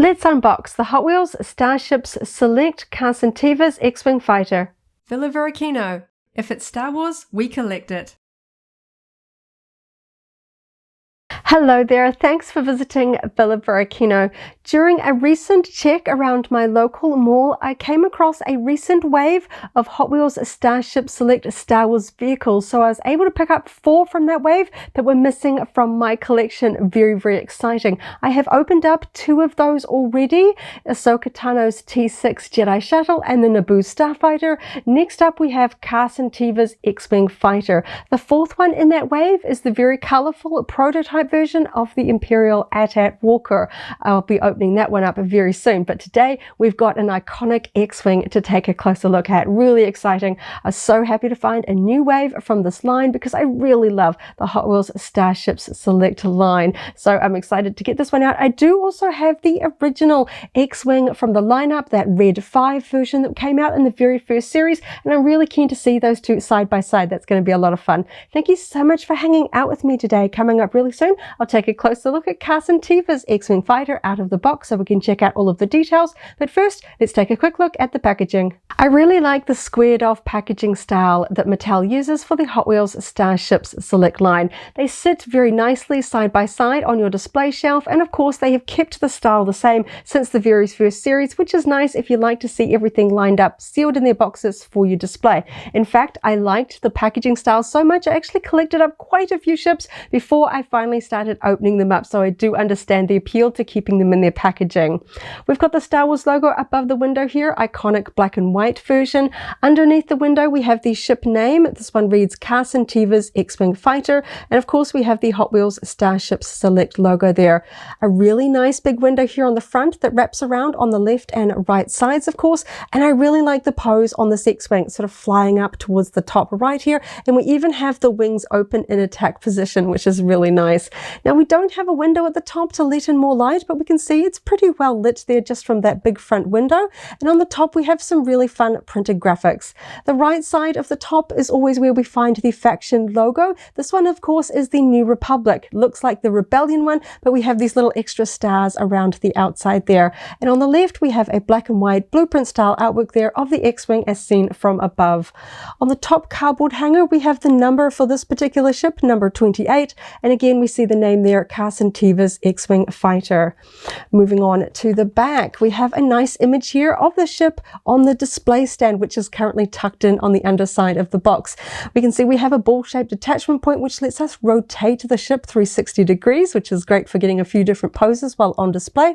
Let's unbox the Hot Wheels Starships Select Carson Teva's X-Wing Fighter. Varykino. If it's Star Wars, we collect it. Hello there, thanks for visiting Varykino. During a recent check around my local mall, I came across a recent wave of Hot Wheels Starship Select Star Wars vehicles. So I was able to pick up 4 from that wave that were missing from my collection. Very, very exciting. I have opened up 2 of those already, Ahsoka Tano's T6 Jedi Shuttle and the Naboo Starfighter. Next up we have Carson Teva's X-Wing Fighter. The 4th one in that wave is the very colourful prototype version of the Imperial AT-AT Walker. I'll be opening that one up very soon, but today we've got an iconic X-Wing to take a closer look at. Really exciting. I'm so happy to find a new wave from this line because I really love the Hot Wheels Starships Select line. So I'm excited to get this one out. I do also have the original X-Wing from the lineup, that Red 5 version that came out in the very first series, and I'm really keen to see those two side by side. That's going to be a lot of fun. Thank you so much for hanging out with me today. Coming up really soon, I'll take a closer look at Carson Teva's X-Wing Fighter out of the box so we can check out all of the details. But first, let's take a quick look at the packaging. I really like the squared off packaging style that Mattel uses for the Hot Wheels Starships Select line. They sit very nicely side by side on your display shelf, and of course they have kept the style the same since the very first series, which is nice if you like to see everything lined up, sealed in their boxes for your display. In fact, I liked the packaging style so much I actually collected up quite a few ships before I finally started opening them up, so I do understand the appeal to keeping them in their packaging. We've got the Star Wars logo above the window here, iconic black and white version. Underneath the window we have the ship name. This one reads Carson Teva's X-Wing Fighter, and of course we have the Hot Wheels Starships Select logo there. A really nice big window here on the front that wraps around on the left and right sides, of course, and I really like the pose on this X-Wing, sort of flying up towards the top right here, and we even have the wings open in attack position, which is really nice. Now we don't have a window at the top to let in more light, but we can see it's pretty well lit there just from that big front window, and on the top we have some really fun printed graphics. The right side of the top is always where we find the faction logo. This one of course is the New Republic. Looks like the Rebellion one, but we have these little extra stars around the outside there, and on the left we have a black and white blueprint style artwork there of the X-Wing as seen from above. On the top cardboard hanger we have the number for this particular ship, number 28, and again we see the name there, Carson Teva's X-Wing Fighter. Moving on to the back, we have a nice image here of the ship on the display stand, which is currently tucked in on the underside of the box. We can see we have a ball-shaped attachment point which lets us rotate the ship 360 degrees, which is great for getting a few different poses while on display.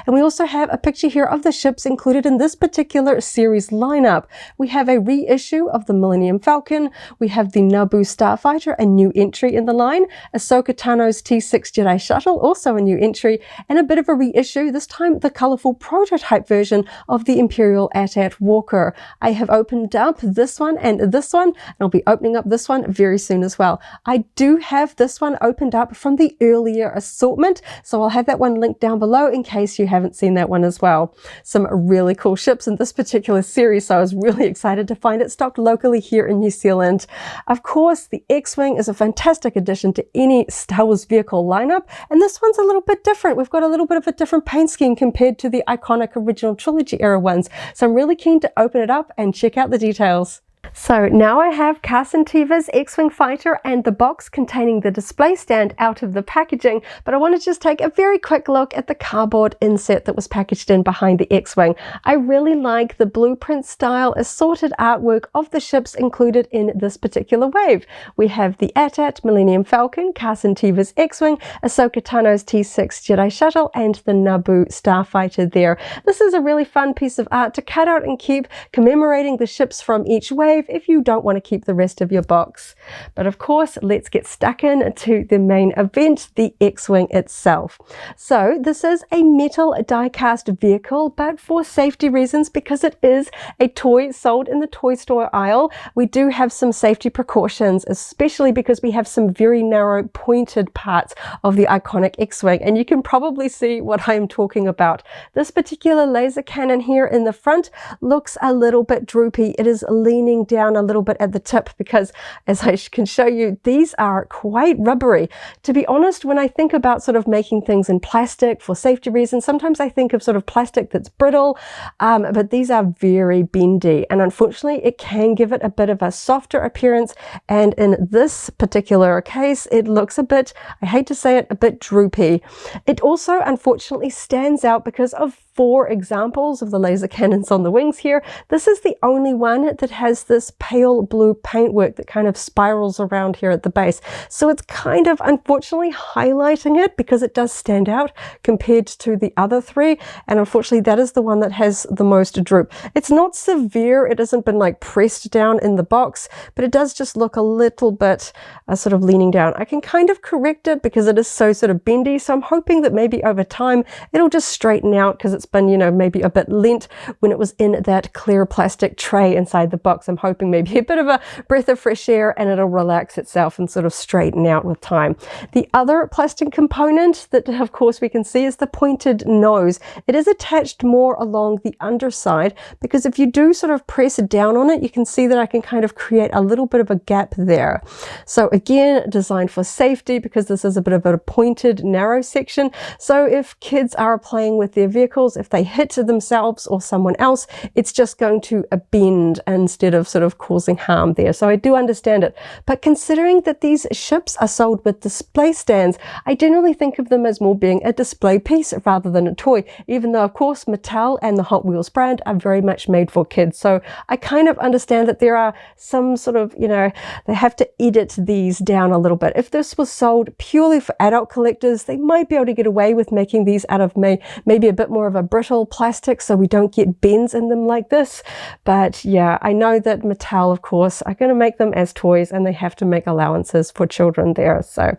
And we also have a picture here of the ships included in this particular series lineup. We have a reissue of the Millennium Falcon, we have the Naboo Starfighter, a new entry in the line, Ahsoka Tano's T6 Jedi Shuttle, also a new entry, and a bit of a reissue, this time the colourful prototype version of the Imperial AT-AT Walker. I have opened up this one and this one, and I'll be opening up this one very soon as well. I do have this one opened up from the earlier assortment, so I'll have that one linked down below in case you haven't seen that one as well. Some really cool ships in this particular series, so I was really excited to find it stocked locally here in New Zealand. Of course, the X-Wing is a fantastic addition to any Star Wars vehicle lineup, and this one's a little bit different. We've got a little bit of a different paint scheme compared to the iconic original trilogy era ones, so I'm really keen to open it up and check out the details. So now I have Carson Teva's X-Wing Fighter and the box containing the display stand out of the packaging, but I want to just take a very quick look at the cardboard insert that was packaged in behind the X-Wing. I really like the blueprint style assorted artwork of the ships included in this particular wave. We have the AT-AT Millennium Falcon, Carson Teva's X-Wing, Ahsoka Tano's T6 Jedi Shuttle, and the Naboo Starfighter there. This is a really fun piece of art to cut out and keep, commemorating the ships from each wave if you don't want to keep the rest of your box. But of course, let's get stuck into the main event, the X-Wing itself. So this is a metal die-cast vehicle, but for safety reasons, because it is a toy sold in the toy store aisle, we do have some safety precautions, especially because we have some very narrow pointed parts of the iconic X-Wing, and you can probably see what I'm talking about. This particular laser cannon here in the front looks a little bit droopy. It is leaning down a little bit at the tip because, as I can show you, these are quite rubbery. To be honest, when I think about sort of making things in plastic for safety reasons, sometimes I think of sort of plastic that's brittle, but these are very bendy, and unfortunately it can give it a bit of a softer appearance, and in this particular case it looks a bit, I hate to say it, a bit droopy. It also unfortunately stands out because of 4 examples of the laser cannons on the wings here. This is the only one that has this pale blue paintwork that kind of spirals around here at the base. So it's kind of unfortunately highlighting it because it does stand out compared to the other 3. And unfortunately that is the one that has the most droop. It's not severe. It hasn't been like pressed down in the box, but it does just look a little bit sort of leaning down. I can kind of correct it because it is so sort of bendy. So I'm hoping that maybe over time it'll just straighten out because it's been, you know, maybe a bit lent when it was in that clear plastic tray inside the box. I'm hoping maybe a bit of a breath of fresh air and it'll relax itself and sort of straighten out with time. The other plastic component that of course we can see is the pointed nose. It is attached more along the underside because if you do sort of press down on it, you can see that I can kind of create a little bit of a gap there. So again, designed for safety because this is a bit of a pointed narrow section. So if kids are playing with their vehicles, if they hit themselves or someone else, it's just going to bend instead of sort of causing harm there. So I do understand it. But considering that these ships are sold with display stands, I generally think of them as more being a display piece rather than a toy, even though of course Mattel and the Hot Wheels brand are very much made for kids. So I kind of understand that there are some sort of, you know, they have to edit these down a little bit. If this was sold purely for adult collectors, they might be able to get away with making these out of maybe a bit more of a brittle plastic so we don't get bends in them like this. But yeah, I know that Mattel of course are going to make them as toys and they have to make allowances for children there. So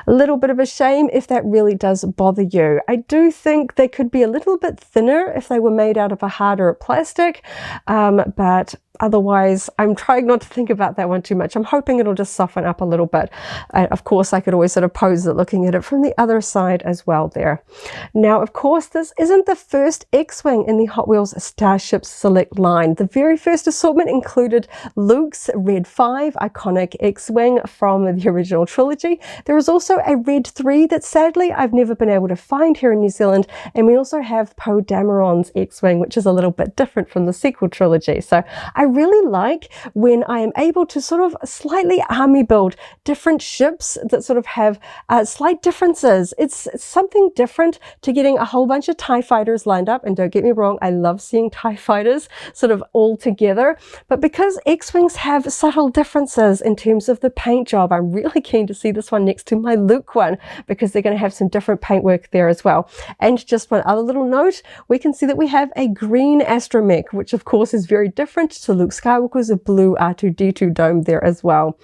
a little bit of a shame if that really does bother you. I do think they could be a little bit thinner if they were made out of a harder plastic, but otherwise, I'm trying not to think about that one too much. I'm hoping it'll just soften up a little bit. Of course, I could always sort of pose it looking at it from the other side as well there. Now, of course, this isn't the first X-Wing in the Hot Wheels Starships Select line. The very first assortment included Luke's Red 5 iconic X-Wing from the original trilogy. There is also a Red 3 that sadly I've never been able to find here in New Zealand. And we also have Poe Dameron's X-Wing, which is a little bit different from the sequel trilogy. So I really like when I am able to sort of slightly army build different ships that sort of have slight differences. It's something different to getting a whole bunch of TIE fighters lined up. And don't get me wrong, I love seeing TIE fighters sort of all together. But because X-Wings have subtle differences in terms of the paint job, I'm really keen to see this one next to my Luke one because they're going to have some different paintwork there as well. And just one other little note, we can see that we have a green astromech, which of course is very different to Luke Skywalker's blue R2-D2 dome there as well.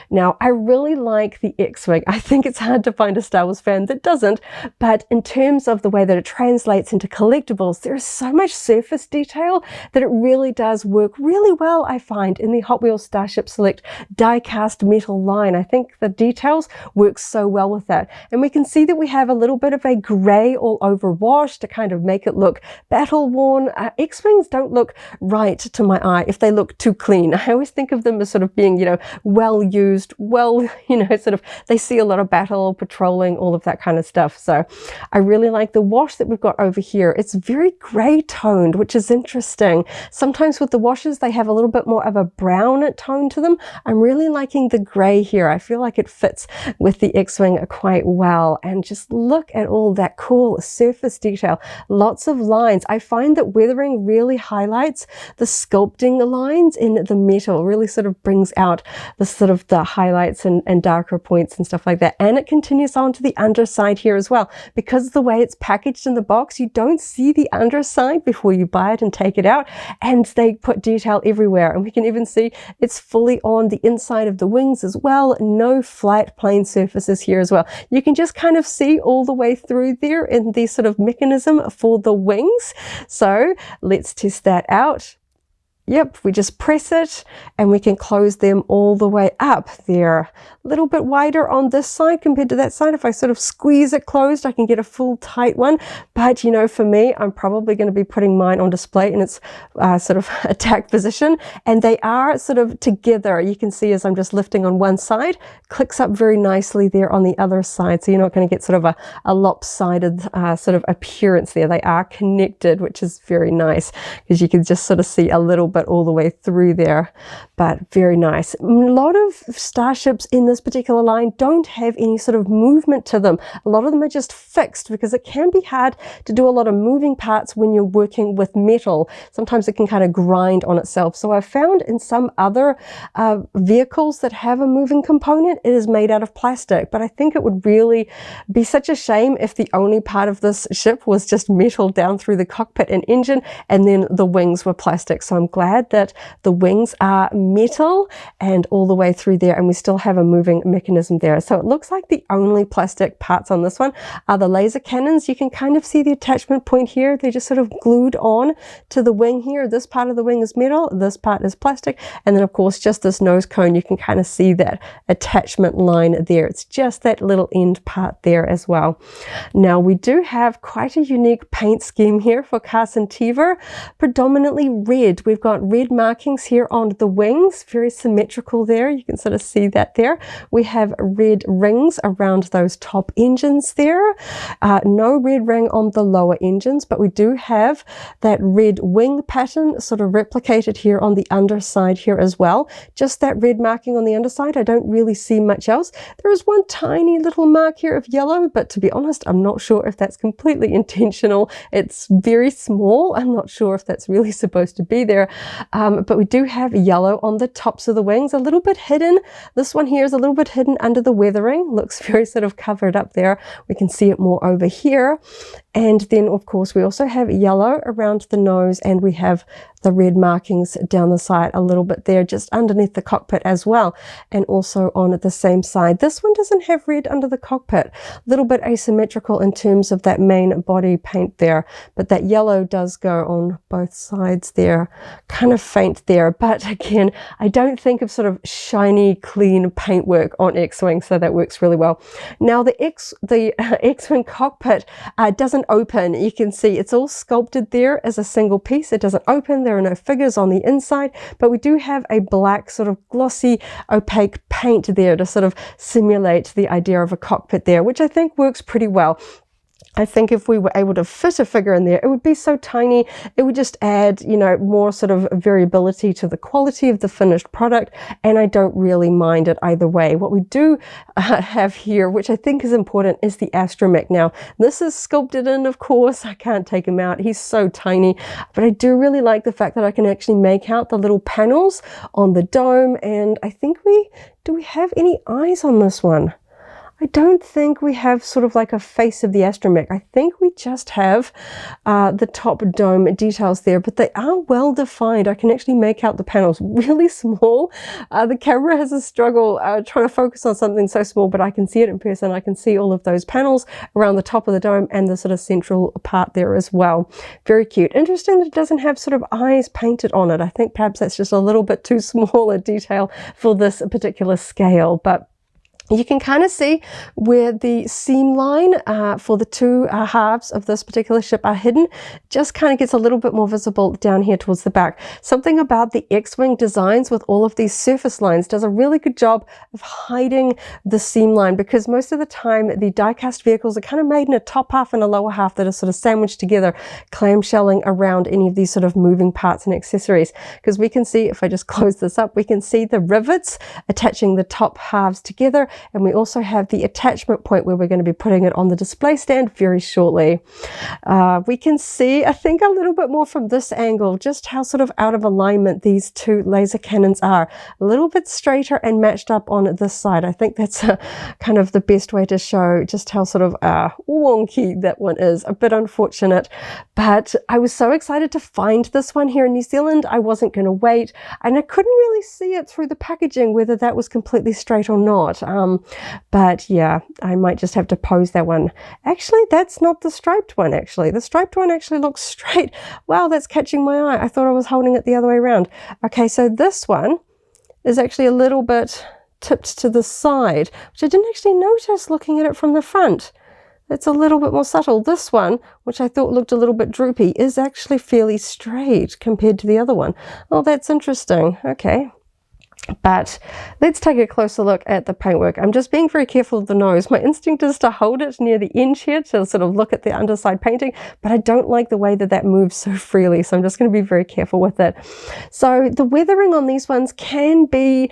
Now, I really like the X-Wing. I think it's hard to find a Star Wars fan that doesn't, but in terms of the way that it translates into collectibles, there is so much surface detail that it really does work really well, I find, in the Hot Wheels Starship Select die-cast metal line. I think the details work so well with that. And we can see that we have a little bit of a grey all over wash to kind of make it look battle-worn. X-Wings don't look right to my eye if they look too clean. I always think of them as sort of being, you know, well used, well, you know, sort of, they see a lot of battle, patrolling, all of that kind of stuff. So I really like the wash that we've got over here. It's very grey toned, which is interesting. Sometimes with the washes, they have a little bit more of a brown tone to them. I'm really liking the grey here. I feel like it fits with the X-Wing quite well. And just look at all that cool surface detail. Lots of lines. I find that weathering really highlights the sculpting lines in the metal, really sort of brings out the sort of the highlights and darker points and stuff like that. And it continues on to the underside here as well. Because of the way it's packaged in the box, you don't see the underside before you buy it and take it out. And they put detail everywhere. And we can even see it's fully on the inside of the wings as well. No flat plane surfaces here as well. You can just kind of see all the way through there in the sort of mechanism for the wings. So let's test that out. Yep, we just press it and we can close them all the way up. They're a little bit wider on this side compared to that side. If I sort of squeeze it closed, I can get a full tight one. But you know, for me, I'm probably going to be putting mine on display in its sort of attack position. And they are sort of together. You can see as I'm just lifting on one side, clicks up very nicely there on the other side. So you're not going to get sort of a lopsided sort of appearance there. They are connected, which is very nice because you can just sort of see a little bit all the way through there, but very nice. A lot of Starships in this particular line don't have any sort of movement to them. A lot of them are just fixed because it can be hard to do a lot of moving parts when you're working with metal. Sometimes it can kind of grind on itself. So I've found in some other vehicles that have a moving component, it is made out of plastic, but I think it would really be such a shame if the only part of this ship was just metal down through the cockpit and engine, and then the wings were plastic. So I'm glad that the wings are metal and all the way through there, and we still have a moving mechanism there. So it looks like the only plastic parts on this one are the laser cannons. You can kind of see the attachment point here. They're just sort of glued on to the wing here. This part of the wing is metal, this part is plastic, and then of course just this nose cone, you can kind of see that attachment line there. It's just that little end part there as well. Now we do have quite a unique paint scheme here for Carson Teva, predominantly red. We've got red markings here on the wings, very symmetrical there. You can sort of see that there. We have red rings around those top engines there. No red ring on the lower engines, but we do have that red wing pattern sort of replicated here on the underside here as well. Just that red marking on the underside. I don't really see much else. There is one tiny little mark here of yellow, but to be honest, I'm not sure if that's completely intentional. It's very small. I'm not sure if that's really supposed to be there. But we do have yellow on the tops of the wings, a little bit hidden. This one here is a little bit hidden under the weathering. Looks very sort of covered up there. We can see it more over here. And then of course we also have yellow around the nose, and we have the red markings down the side a little bit there, just underneath the cockpit as well, and also on the same side. This one doesn't have red under the cockpit, a little bit asymmetrical in terms of that main body paint there, but that yellow does go on both sides there, kind of faint there. But again, I don't think of sort of shiny, clean paintwork on X-Wing, so that works really well. Now the X-Wing cockpit doesn't open. You can see it's all sculpted there as a single piece. It doesn't open. There are no figures on the inside, but we do have a black sort of glossy opaque paint there to sort of simulate the idea of a cockpit there, which I think works pretty well. I think if we were able to fit a figure in there, it would be so tiny. It would just add, you know, more sort of variability to the quality of the finished product. And I don't really mind it either way. What we do have here, which I think is important, is the astromech. Now, this is sculpted in, of course. I can't take him out. He's so tiny. But I do really like the fact that I can actually make out the little panels on the dome. And I think do we have any eyes on this one? I don't think we have sort of like a face of the astromech. I think we just have the top dome details there, but they are well defined. I can actually make out the panels really small. The camera has a struggle trying to focus on something so small, but I can see it in person. I can see all of those panels around the top of the dome and the sort of central part there as well. Very cute. Interesting that it doesn't have sort of eyes painted on it. I think perhaps that's just a little bit too small a detail for this particular scale, but you can kind of see where the seam line for the two halves of this particular ship are hidden. Just kind of gets a little bit more visible down here towards the back. Something about the X-Wing designs with all of these surface lines does a really good job of hiding the seam line, because most of the time the die-cast vehicles are kind of made in a top half and a lower half that are sort of sandwiched together, clamshelling around any of these sort of moving parts and accessories. Because we can see, if I just close this up, we can see the rivets attaching the top halves together. And we also have the attachment point where we're going to be putting it on the display stand very shortly. We can see, I think, a little bit more from this angle, just how sort of out of alignment these two laser cannons are. A little bit straighter and matched up on this side. I think that's kind of the best way to show just how sort of wonky that one is. A bit unfortunate, But I was so excited to find this one here in New Zealand. I wasn't going to wait, and I couldn't really see it through the packaging whether that was completely straight or not. But yeah, I might just have to pose that one. Actually, that's not the striped one, actually. The striped one actually looks straight. Wow, that's catching my eye. I thought I was holding it the other way around. Okay, so this one is actually a little bit tipped to the side, which I didn't actually notice looking at it from the front. It's a little bit more subtle. This one, which I thought looked a little bit droopy, is actually fairly straight compared to the other one. Oh, that's interesting. Okay. But let's take a closer look at the paintwork. I'm just being very careful of the nose. My instinct is to hold it near the edge here to sort of look at the underside painting, but I don't like the way that that moves so freely, so I'm just going to be very careful with it. So the weathering on these ones can be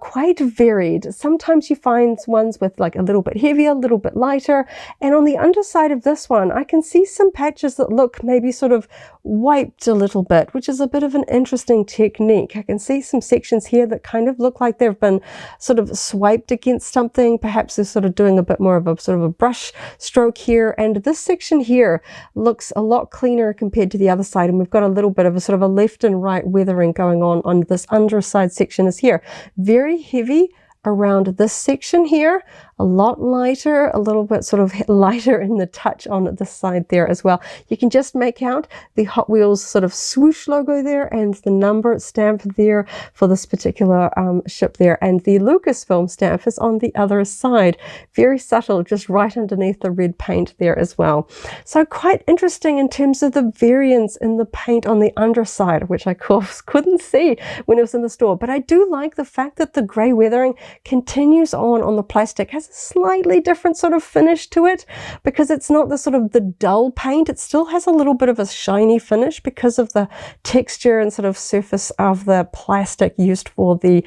quite varied. Sometimes you find ones with like a little bit heavier, a little bit lighter, and on the underside of this one I can see some patches that look maybe sort of wiped a little bit, which is a bit of an interesting technique. I can see some sections here that kind of look like they've been sort of swiped against something. Perhaps they're sort of doing a bit more of a sort of a brush stroke here, and this section here looks a lot cleaner compared to the other side, and we've got a little bit of a sort of a left and right weathering going on this underside section is here. Very heavy around this section here, a lot lighter, a little bit sort of lighter in the touch on this side there as well. You can just make out the Hot Wheels sort of swoosh logo there and the number stamp there for this particular ship there, and the Lucasfilm stamp is on the other side. Very subtle, just right underneath the red paint there as well. So quite interesting in terms of the variance in the paint on the underside, which I of course couldn't see when it was in the store. But I do like the fact that the grey weathering continues on the plastic, has a slightly different sort of finish to it, because it's not the sort of the dull paint. It still has a little bit of a shiny finish because of the texture and sort of surface of the plastic used for the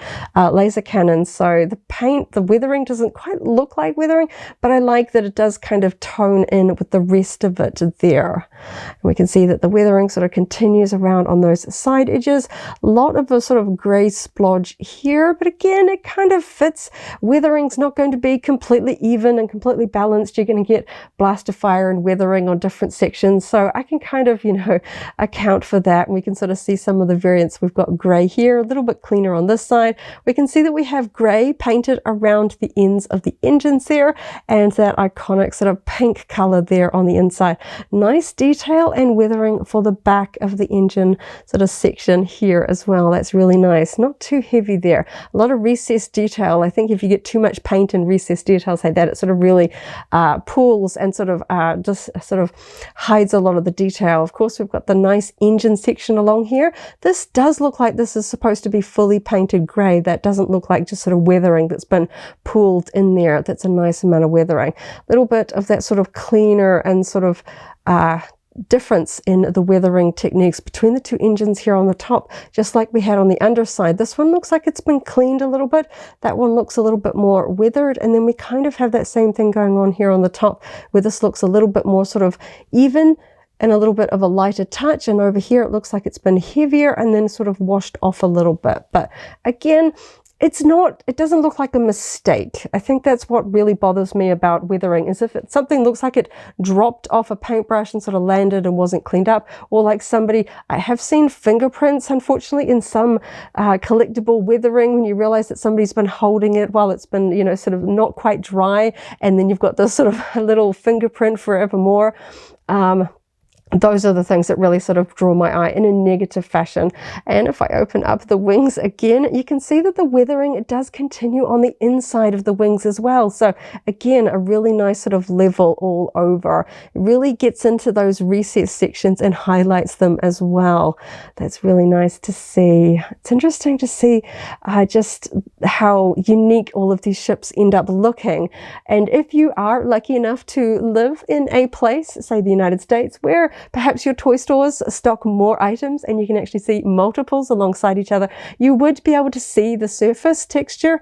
laser cannons. So the paint, the weathering doesn't quite look like weathering, but I like that it does kind of tone in with the rest of it there. And we can see that the weathering sort of continues around on those side edges. A lot of a sort of grey splodge here, but again, it kind of fits. Weathering's not going to be completely even and completely balanced. You're going to get blast of fire and weathering on different sections, so I can kind of, you know, account for that, and we can sort of see some of the variants. We've got grey here, a little bit cleaner on this side. We can see that we have grey painted around the ends of the engines there, and that iconic sort of pink color there on the inside. Nice detail and weathering for the back of the engine sort of section here as well. That's really nice, not too heavy there. A lot of recessed detail. I think if you get too much paint and recessed details like that, it sort of really pulls and sort of just sort of hides a lot of the detail. Of course, we've got the nice engine section along here. This does look like this is supposed to be fully painted grey. That doesn't look like just sort of weathering that's been pulled in there. That's a nice amount of weathering. A little bit of that sort of cleaner and sort of difference in the weathering techniques between the two engines here on the top, just like we had on the underside. This one looks like it's been cleaned a little bit. That one looks a little bit more weathered, and then we kind of have that same thing going on here on the top, where this looks a little bit more sort of even and a little bit of a lighter touch, and over here it looks like it's been heavier and then sort of washed off a little bit. But again, it doesn't look like a mistake. I think that's what really bothers me about weathering, is if something looks like it dropped off a paintbrush and sort of landed and wasn't cleaned up, or like I have seen fingerprints, unfortunately, in some collectible weathering, when you realize that somebody's been holding it while it's been, you know, sort of not quite dry, and then you've got this sort of a little fingerprint forevermore. Those are the things that really sort of draw my eye in a negative fashion. And if I open up the wings again, you can see that the weathering, it does continue on the inside of the wings as well. So again, a really nice sort of level all over. It really gets into those recessed sections and highlights them as well. That's really nice to see. It's interesting to see just how unique all of these ships end up looking. And if you are lucky enough to live in a place, say the United States, where perhaps your toy stores stock more items and you can actually see multiples alongside each other, you would be able to see the surface texture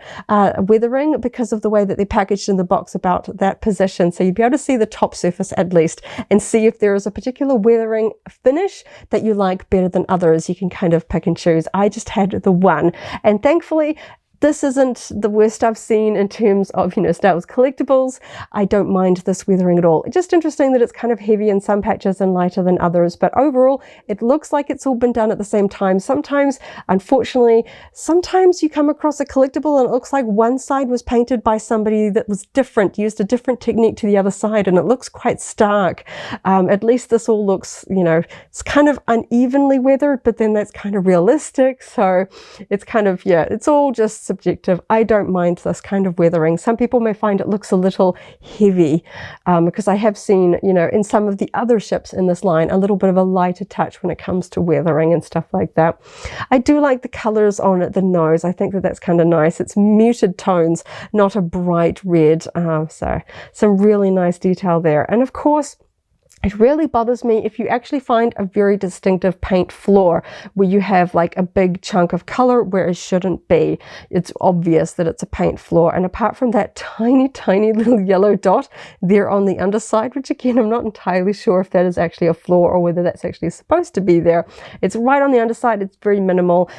weathering because of the way that they're packaged in the box about that position. So you'd be able to see the top surface at least and see if there is a particular weathering finish that you like better than others. You can kind of pick and choose. I just had the one, and thankfully This isn't the worst I've seen in terms of, Star Wars collectibles. I don't mind this weathering at all. It's just interesting that it's kind of heavy in some patches and lighter than others, but overall, it looks like it's all been done at the same time. Sometimes, unfortunately, sometimes you come across a collectible and it looks like one side was painted by somebody that was different, used a different technique to the other side, and it looks quite stark. At least this all looks, it's kind of unevenly weathered, but then that's kind of realistic. So it's kind of, it's all just subjective. I don't mind this kind of weathering. Some people may find it looks a little heavy because I have seen, in some of the other ships in this line, a little bit of a lighter touch when it comes to weathering and stuff like that. I do like the colors on the nose. I think that that's kind of nice. It's muted tones, not a bright red. So some really nice detail there. And of course, it really bothers me if you actually find a very distinctive paint flaw where you have like a big chunk of color where it shouldn't be. It's obvious that it's a paint flaw. And apart from that tiny, tiny little yellow dot there on the underside, which again, I'm not entirely sure if that is actually a flaw or whether that's actually supposed to be there. It's right on the underside. It's very minimal.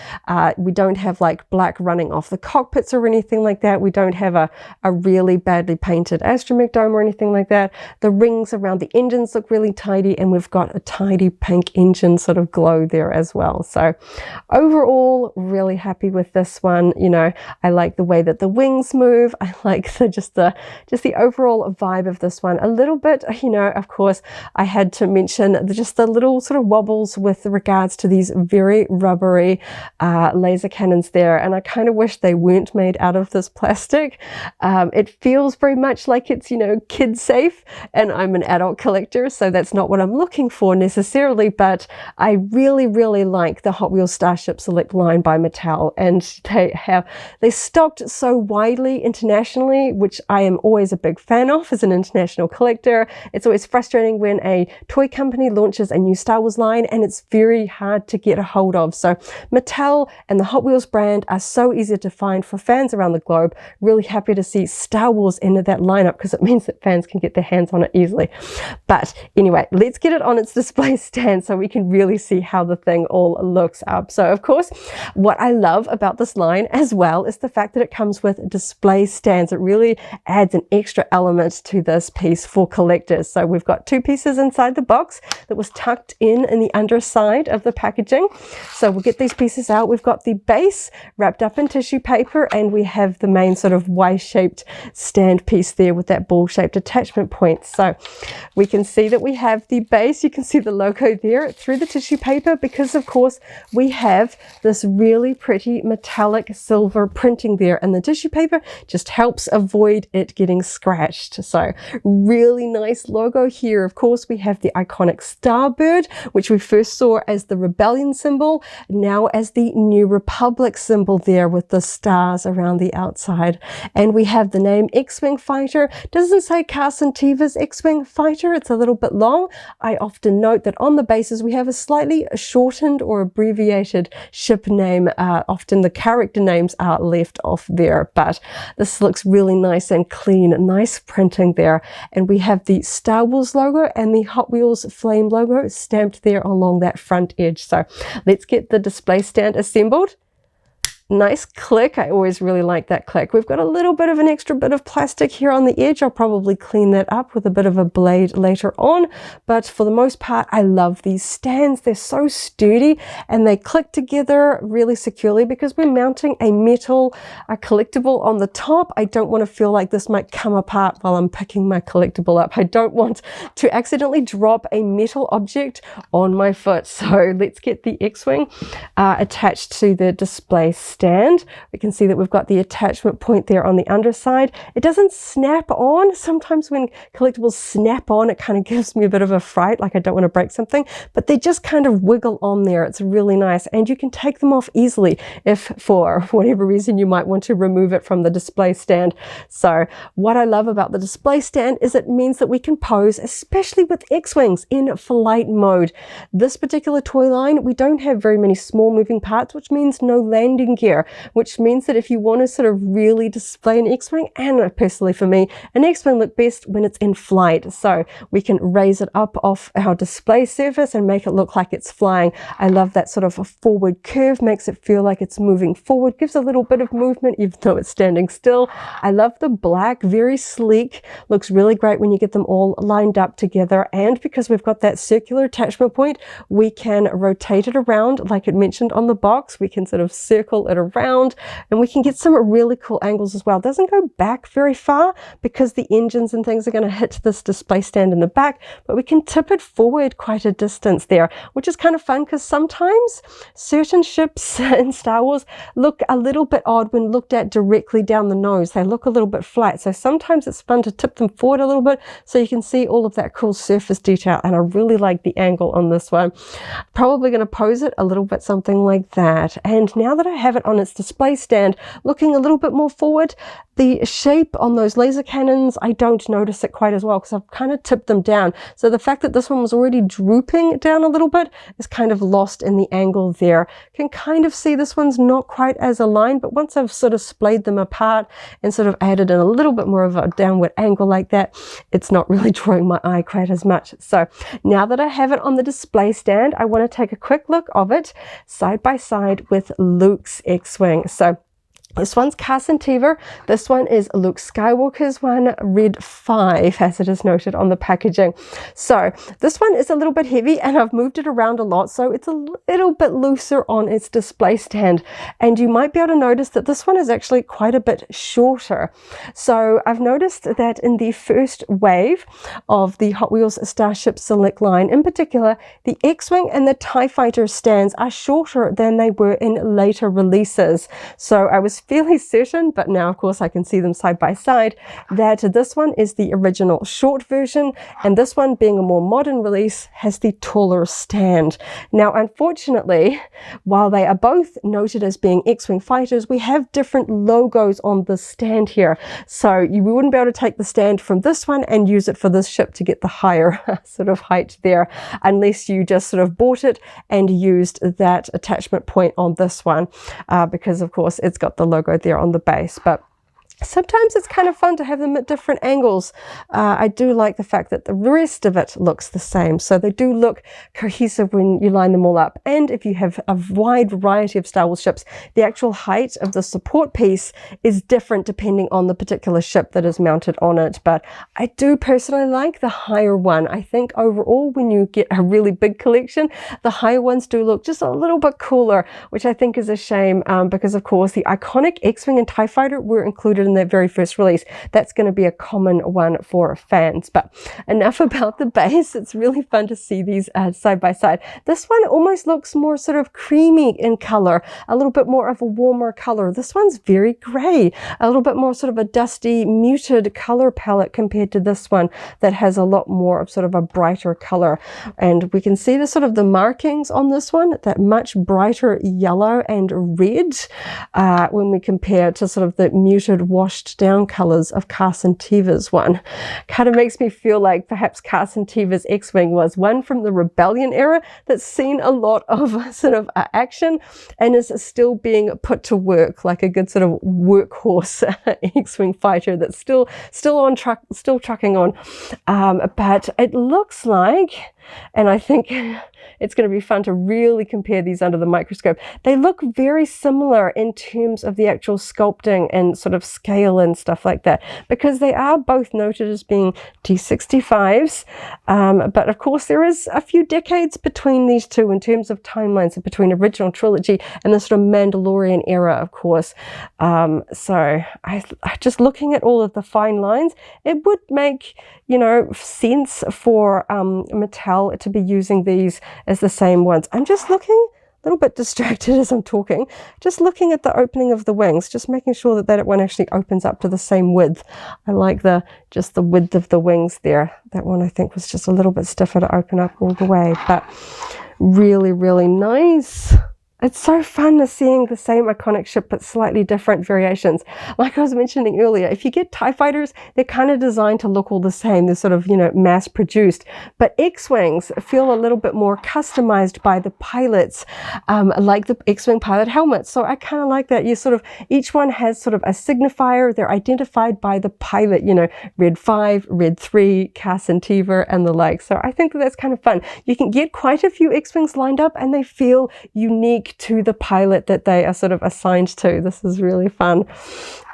We don't have like black running off the cockpits or anything like that. We don't have a really badly painted astromech dome or anything like that. The rings around the engines look really tidy, and we've got a tidy pink engine sort of glow there as well. So overall, really happy with this one. I like the way that the wings move. I like just the overall vibe of this one. A little bit, of course, I had to mention just the little sort of wobbles with regards to these very rubbery laser cannons there, and I kind of wish they weren't made out of this plastic. It feels very much like it's, kid safe, and I'm an adult collector, so that's not what I'm looking for necessarily, but I really, really like the Hot Wheels Starship Select line by Mattel, and they stocked so widely internationally, which I am always a big fan of as an international collector. It's always frustrating when a toy company launches a new Star Wars line and it's very hard to get a hold of. So Mattel and the Hot Wheels brand are so easy to find for fans around the globe. Really happy to see Star Wars into that lineup because it means that fans can get their hands on it easily. But anyway, let's get it on its display stand so we can really see how the thing all looks up. So of course, what I love about this line as well is the fact that it comes with display stands. It really adds an extra element to this piece for collectors. So we've got two pieces inside the box that was tucked in the underside of the packaging. So we'll get these pieces out. We've got the base wrapped up in tissue paper, and we have the main sort of Y-shaped stand piece there with that ball-shaped attachment point. So we can see that we have the base. You can see the logo there through the tissue paper because, of course, we have this really pretty metallic silver printing there, and the tissue paper just helps avoid it getting scratched. So really nice logo here. Of course, we have the iconic Starbird, which we first saw as the Rebellion symbol, now as the New Republic symbol there with the stars around the outside. And we have the name X-Wing Fighter. Doesn't say Carson Teva's X-Wing Fighter. It's a little bit long. I often note that on the bases we have a slightly shortened or abbreviated ship name. Often the character names are left off there, but this looks really nice and clean. Nice printing there. And we have the Star Wars logo and the Hot Wheels Flame logo stamped there along that front edge. So let's get the display stand assembled. Nice click. I always really like that click. We've got a little bit of an extra bit of plastic here on the edge. I'll probably clean that up with a bit of a blade later on. But for the most part, I love these stands. They're so sturdy and they click together really securely because we're mounting a metal collectible on the top. I don't want to feel like this might come apart while I'm picking my collectible up. I don't want to accidentally drop a metal object on my foot. So let's get the X-Wing attached to the display stand. We can see that we've got the attachment point there on the underside. It doesn't snap on. Sometimes when collectibles snap on, it kind of gives me a bit of a fright, like I don't want to break something, but they just kind of wiggle on there. It's really nice, and you can take them off easily if for whatever reason you might want to remove it from the display stand. So what I love about the display stand is it means that we can pose, especially with X-Wings, in flight mode. This particular toy line, we don't have very many small moving parts, which means no landing here, which means that if you want to sort of really display an X-Wing, and personally for me, an X-Wing look best when it's in flight. So we can raise it up off our display surface and make it look like it's flying. I love that sort of a forward curve, makes it feel like it's moving forward, gives a little bit of movement even though it's standing still. I love the black, very sleek, looks really great when you get them all lined up together. And because we've got that circular attachment point, we can rotate it around like it mentioned on the box. We can sort of circle it around and we can get some really cool angles as well. It doesn't go back very far because the engines and things are going to hit this display stand in the back, but we can tip it forward quite a distance there, which is kind of fun because sometimes certain ships in Star Wars look a little bit odd when looked at directly down the nose. They look a little bit flat, so sometimes it's fun to tip them forward a little bit so you can see all of that cool surface detail, and I really like the angle on this one. Probably going to pose it a little bit something like that. And now that I have it on its display stand looking a little bit more forward, the shape on those laser cannons, I don't notice it quite as well because I've kind of tipped them down. So the fact that this one was already drooping down a little bit is kind of lost in the angle there. Can kind of see this one's not quite as aligned, but once I've sort of splayed them apart and sort of added in a little bit more of a downward angle like that, it's not really drawing my eye quite as much. So now that I have it on the display stand, I want to take a quick look of it side by side with Luke's X-Wing. So this one's Carson Teva. This one is Luke Skywalker's one, Red 5, as it is noted on the packaging. So this one is a little bit heavy and I've moved it around a lot, so it's a little bit looser on its display stand. And you might be able to notice that this one is actually quite a bit shorter. So I've noticed that in the first wave of the Hot Wheels Starships Select line, in particular, the X-Wing and the TIE Fighter stands are shorter than they were in later releases. So I was fairly certain, but now of course I can see them side by side, that this one is the original short version and this one, being a more modern release, has the taller stand. Now unfortunately, while they are both noted as being X-Wing fighters, we have different logos on the stand here. So you wouldn't be able to take the stand from this one and use it for this ship to get the higher sort of height there, unless you just sort of bought it and used that attachment point on this one, because of course it's got the logo there on the base. But sometimes it's kind of fun to have them at different angles. I do like the fact that the rest of it looks the same. So they do look cohesive when you line them all up. And if you have a wide variety of Star Wars ships, the actual height of the support piece is different depending on the particular ship that is mounted on it. But I do personally like the higher one. I think overall, when you get a really big collection, the higher ones do look just a little bit cooler, which I think is a shame because of course the iconic X-Wing and TIE Fighter were included in their very first release. That's going to be a common one for fans. But enough about the base. It's really fun to see these side by side. This one almost looks more sort of creamy in color, a little bit more of a warmer color. This one's very gray, a little bit more sort of a dusty, muted color palette compared to this one that has a lot more of sort of a brighter color. And we can see the sort of the markings on this one, that much brighter yellow and red when we compare to sort of the muted washed down colors of Carson Teva's one. Kind of makes me feel like perhaps Carson Teva's X-Wing was one from the Rebellion era that's seen a lot of sort of action and is still being put to work, like a good sort of workhorse X-Wing fighter that's still trucking on. But it looks like, and I think it's going to be fun to really compare these under the microscope. They look very similar in terms of the actual sculpting and sort of scale and stuff like that, because they are both noted as being T65s. But of course, there is a few decades between these two in terms of timelines, between original trilogy and the sort of Mandalorian era, of course. So I just looking at all of the fine lines, it would make, you know, sense for Mattel to be using these as the same ones. I'm just looking a little bit distracted as I'm talking, just looking at the opening of the wings, just making sure that that one actually opens up to the same width. I like just the width of the wings there. That one I think was just a little bit stiffer to open up all the way, but really, really nice. It's so fun seeing the same iconic ship but slightly different variations. Like I was mentioning earlier, if you get TIE fighters, they're kind of designed to look all the same. They're sort of, mass produced. But X-Wings feel a little bit more customized by the pilots, like the X-Wing pilot helmets. So I kind of like that. Each one has sort of a signifier. They're identified by the pilot, Red 5, Red 3, Carson Teva, and the like. So I think that's kind of fun. You can get quite a few X-Wings lined up and they feel unique to the pilot that they are sort of assigned to. This is really fun.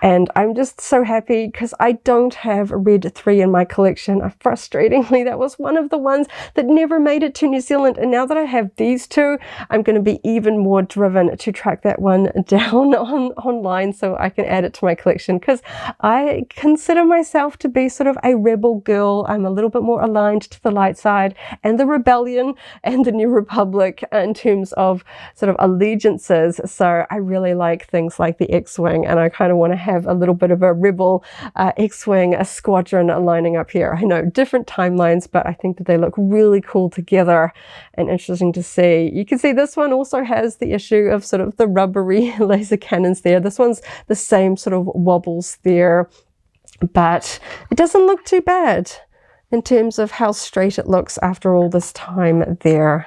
And I'm just so happy because I don't have Red 3 in my collection. Frustratingly, that was one of the ones that never made it to New Zealand. And now that I have these two, I'm going to be even more driven to track that one down online so I can add it to my collection, because I consider myself to be sort of a rebel girl. I'm a little bit more aligned to the light side and the rebellion and the New Republic in terms of sort of allegiances. So I really like things like the X-Wing, and I kind of want to have a little bit of a rebel X-Wing, a squadron lining up here. I know different timelines, but I think that they look really cool together and interesting to see. You can see this one also has the issue of sort of the rubbery laser cannons there. This one's the same sort of wobbles there, but it doesn't look too bad in terms of how straight it looks after all this time there.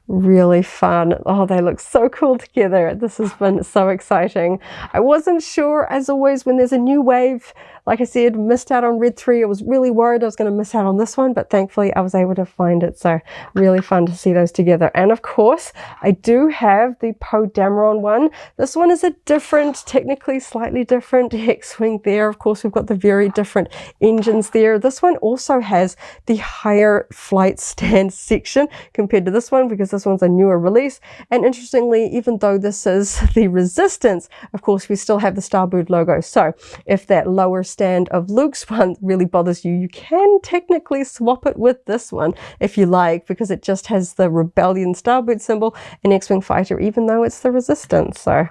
Really fun. Oh, they look so cool together. This has been so exciting. I wasn't sure, as always, when there's a new wave. Like I said, missed out on Red 3. I was really worried I was going to miss out on this one, but thankfully I was able to find it. So really fun to see those together. And of course, I do have the Poe Dameron one. This one is a different, technically slightly different X-Wing there. Of course, we've got the very different engines there. This one also has the higher flight stand section compared to this one, because this one's a newer release. And interestingly, even though this is the Resistance, of course, we still have the Starboard logo. So if that lower stand of Luke's one really bothers you, you can technically swap it with this one if you like, because it just has the Rebellion Starboard symbol and X-Wing fighter, even though it's the Resistance. So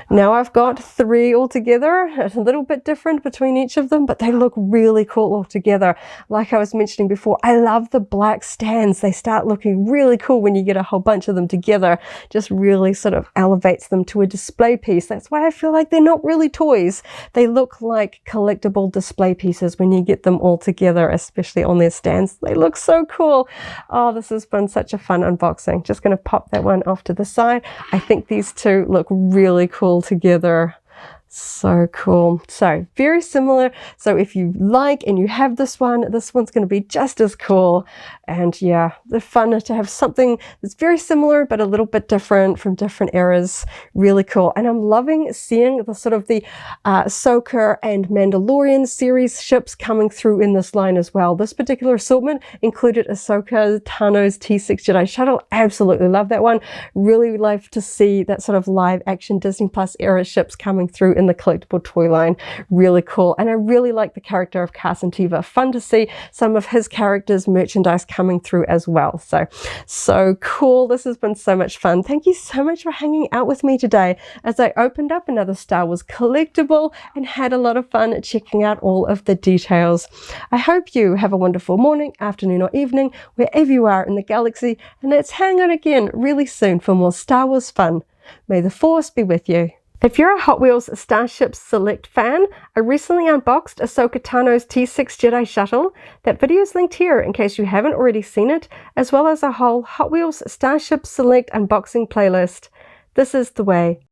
now I've got 3 altogether. It's a little bit different between each of them, but they look really cool all together. Like I was mentioning before, I love the black stands. They start looking really cool when you get a whole bunch of them together. Just really sort of elevates them to a display piece. That's why I feel like they're not really toys. They look like collectible display pieces when you get them all together, especially on their stands. They look so cool. Oh, this has been such a fun unboxing. Just going to pop that one off to the side. I think these two look really cool together. So cool. So very similar. So if you like and you have this one's going to be just as cool. And yeah, they're fun to have something that's very similar but a little bit different from different eras. Really cool. And I'm loving seeing the sort of the Ahsoka and Mandalorian series ships coming through in this line as well. This particular assortment included Ahsoka Tano's T6 Jedi Shuttle. Absolutely love that one. Really love to see that sort of live action Disney Plus era ships coming through in the collectible toy line. Really cool. And I really like the character of Carson Teva. Fun to see some of his characters merchandise coming through as well. So cool. This has been so much fun. Thank you so much for hanging out with me today as I opened up another Star Wars collectible and had a lot of fun checking out all of the details. I hope you have a wonderful morning, afternoon, or evening wherever you are in the galaxy, and let's hang out again really soon for more Star Wars fun. May the Force be with you. If you're a Hot Wheels Starships Select fan, I recently unboxed Ahsoka Tano's T6 Jedi Shuttle. That video is linked here in case you haven't already seen it, as well as a whole Hot Wheels Starships Select unboxing playlist. This is the way.